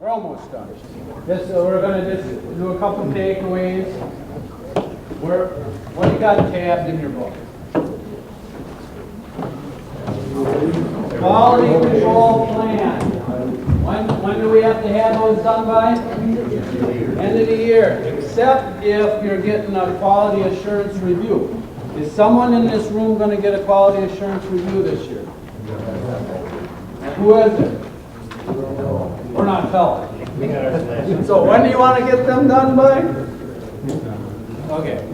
We're almost done. We're going to just do a couple takeaways. What do you got tabbed in your book? Quality control plan. When do we have to have those done by? End of the year. Except if you're getting a quality assurance review. Is someone in this room going to get a quality assurance review this year? Who is it? We're not telling. So when do you want to get them done by? Okay.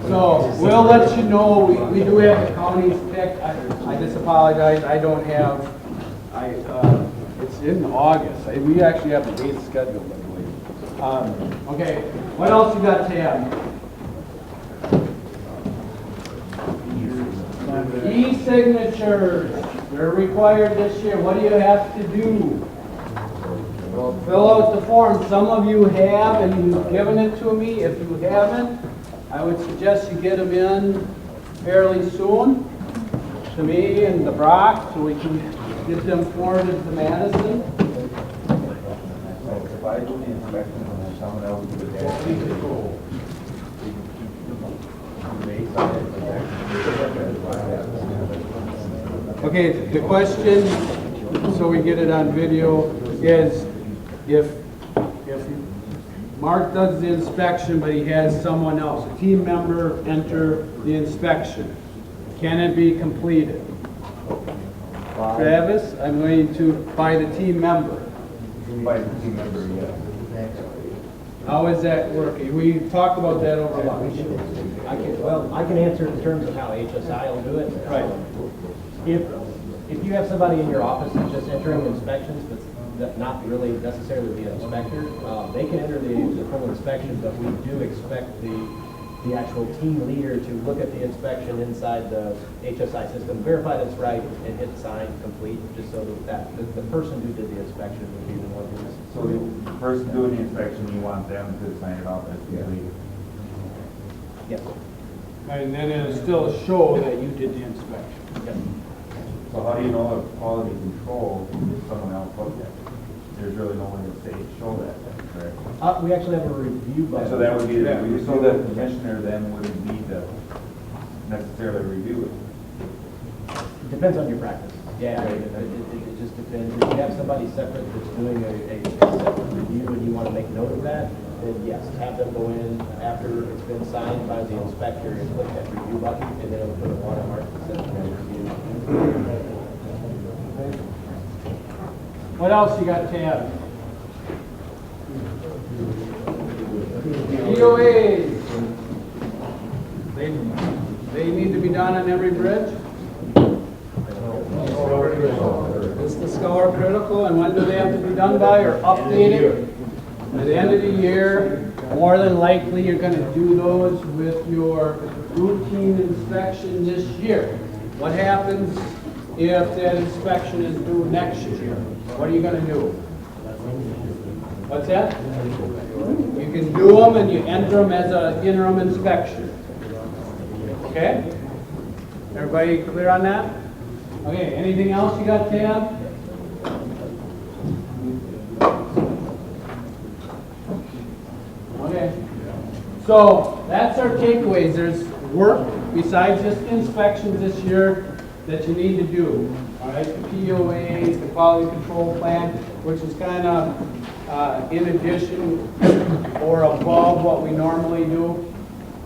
So we'll let you know. We do have the counties picked. I just apologize. I don't have. It's in August. We actually have the date scheduled, I believe. Okay. What else you got tabbed? E-signatures. They're required this year. What do you have to do? Well, fill out the form. Some of you have, and you've given it to me. If you haven't, I would suggest you get them in fairly soon to me and the Brock so we can get them forwarded to Madison. If I do the inspection and then someone else do the Okay, the question, so we get it on video, is if Mark does the inspection, but he has someone else, a team member, enter the inspection, can it be completed? Travis, I'm going to by the team member. By the team member, yes. How is that working? We talked about that over lunch. I can answer in terms of how HSI will do it. Right. If you have somebody in your office that's just entering inspections, but not really necessarily the inspector, they can enter the full inspection, but we do expect the actual team leader to look at the inspection inside the HSI system, verify that's right, and hit sign complete, just so that the person who did the inspection would be the one who's. So the person doing the inspection, you want them to sign it off as complete? Yes. And then it'll still show that you did the inspection. Yes. So how do you know if quality control is someone else looked at? There's really no way to say, show that, correct? We actually have a review button. So that would be, so that the commissioner then wouldn't need to necessarily review it. Depends on your practice. Yeah, it just depends. If you have somebody separate that's doing a separate review and you want to make note of that, then yes, have them go in after it's been signed by the inspector and click that review button, and then it'll put a watermark that says review. What else you got tabbed? EOAs. They need to be done on every bridge? It's the Scour Critical, and when do they have to be done by or updated? At the end of the year, more than likely you're going to do those with your routine inspection this year. What happens if that inspection is due next year? What are you going to do? What's that? You can do them and you enter them as an interim inspection. Okay? Everybody clear on that? Okay, anything else you got, Tab? Okay. So that's our takeaways. There's work besides just inspections this year that you need to do. All right, the POAs, the quality control plan, which is kind of in addition or above what we normally do.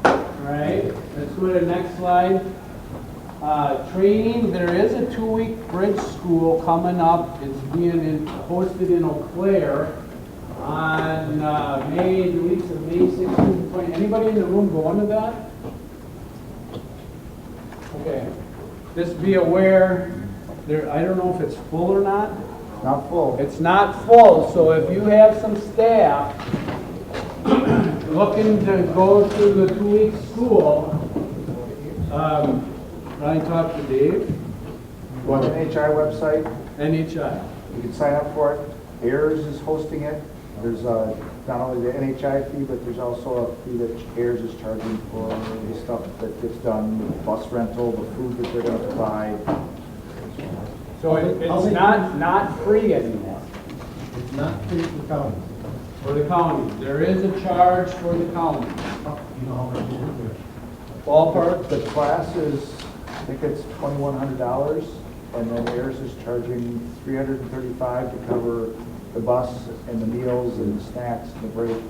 All right, let's go to the next slide. Training, there is a 2-week bridge school coming up. It's being hosted in Eau Claire on the weeks of May 16th and 20th. Anybody in the room going to that? Okay. Just be aware, I don't know if it's full or not. Not full. It's not full, so if you have some staff looking to go to the 2-week school, Ryan, talk to Dave. Go on the NHI website, NHI. you can sign up for it. AIRS is hosting it. There's not only the NHI fee, but there's also a fee that AIRS is charging for the stuff that gets done, bus rental, the food that they're going to provide. So it's not free anymore. not free for county. For the county, there is a charge for the county. You know how much it is there? Ballpark? The class is, I think it's $2,100, and then AIRS is charging $335 to cover the bus and the meals and the snacks and the break.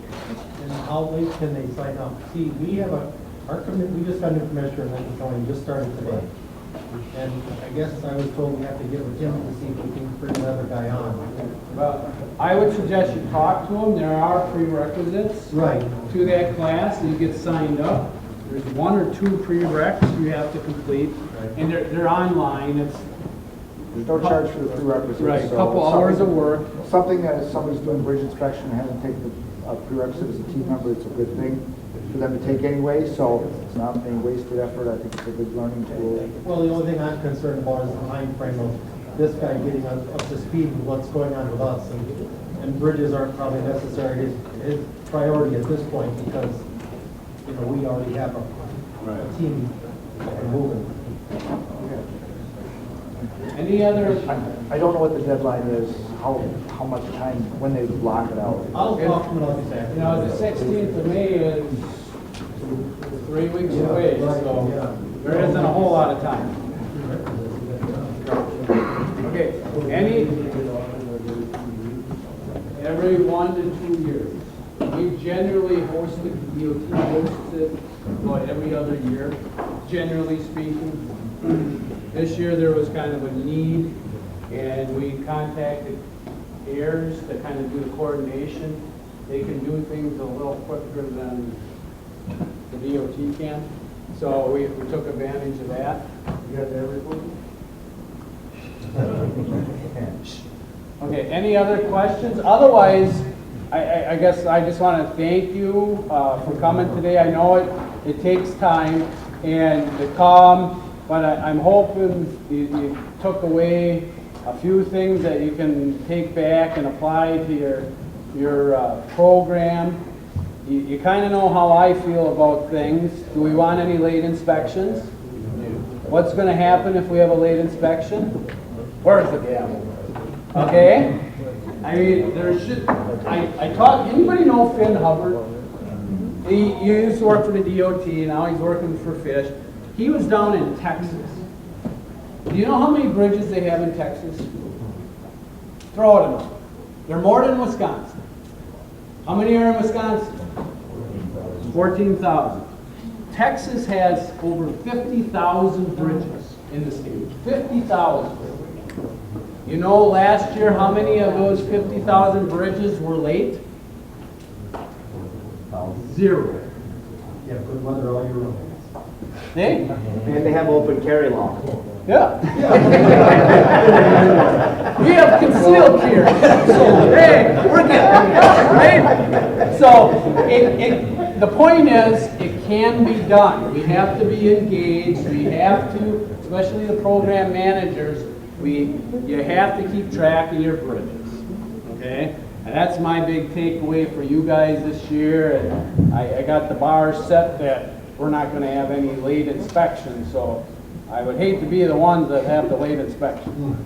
And how late can they sign up? See, we have we just got a new commissioner in Lincoln County, just started today. And I guess I was told we have to get with him to see if we can bring another guy on. Well, I would suggest you talk to them. There are prerequisites Right. to that class. You get signed up. There's 1 or 2 prereqs you have to complete, and they're online. It's There's no charge for the prerequisites. right, a so couple hours of work. Something that if somebody's doing bridge inspection and hasn't taken the prerequisite as a team member, it's a good thing for them to take anyway, so it's not any wasted effort. I think it's a good learning tool. Well, the only thing I'm concerned about is the time frame of this guy getting up to speed with what's going on with us. And bridges aren't probably necessarily his priority at this point because, you know, we already have a team moving. Any other? I don't know what the deadline is, how much time, when they block it out. I'll talk to him about this after. You know, the 16th of May is 3 weeks away, so there isn't a whole lot of time. Okay, every 1 to 2 years. We generally host it, DOT hosts it about every other year, generally speaking. This year there was kind of a need, and we contacted AIRS to kind of do the coordination. They can do things a little quicker than the DOT can, so we took advantage of that. You got that report? Okay, any other questions? Otherwise, I guess I just want to thank you for coming today. I know it takes time and to come, but I'm hoping you took away a few things that you can take back and apply to your program. You kind of know how I feel about things. Do we want any late inspections? What's going to happen if we have a late inspection? Where's the gavel? Okay? I mean, there should, I talked, anybody know Finn Hubbard? He used to work for the DOT, now he's working for Fish. He was down in Texas. Do you know how many bridges they have in Texas? Throw it at them. They're more than Wisconsin. How many are in Wisconsin? 14,000. Texas has over 50,000 bridges in the state. 50,000. You know last year how many of those 50,000 bridges were late? 0. Yeah, good weather all year round. Hey? And they have open carry law. Yeah. We have concealed here. So, hey, we're getting right? So, the point is, it can be done. We have to be engaged. We have to, especially the program managers, you have to keep track of your bridges. Okay? And that's my big takeaway for you guys this year. And I got the bar set that we're not going to have any late inspections. So, I would hate to be the ones that have the late inspection.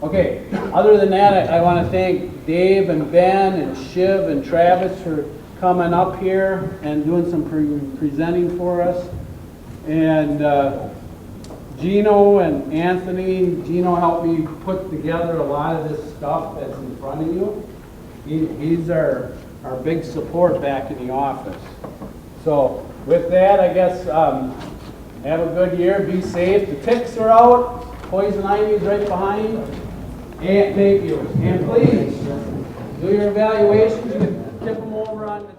Okay, other than that, I want to thank Dave and Ben and Shiv and Travis for coming up here and doing some presenting for us. And Gino and Anthony, Gino helped me put together a lot of this stuff that's in front of you. He's our big support back in the office. So with that, I guess, have a good year, be safe. The ticks are out, poison ivy is right behind. And thank you. And please, do your evaluations, you can tip them over on the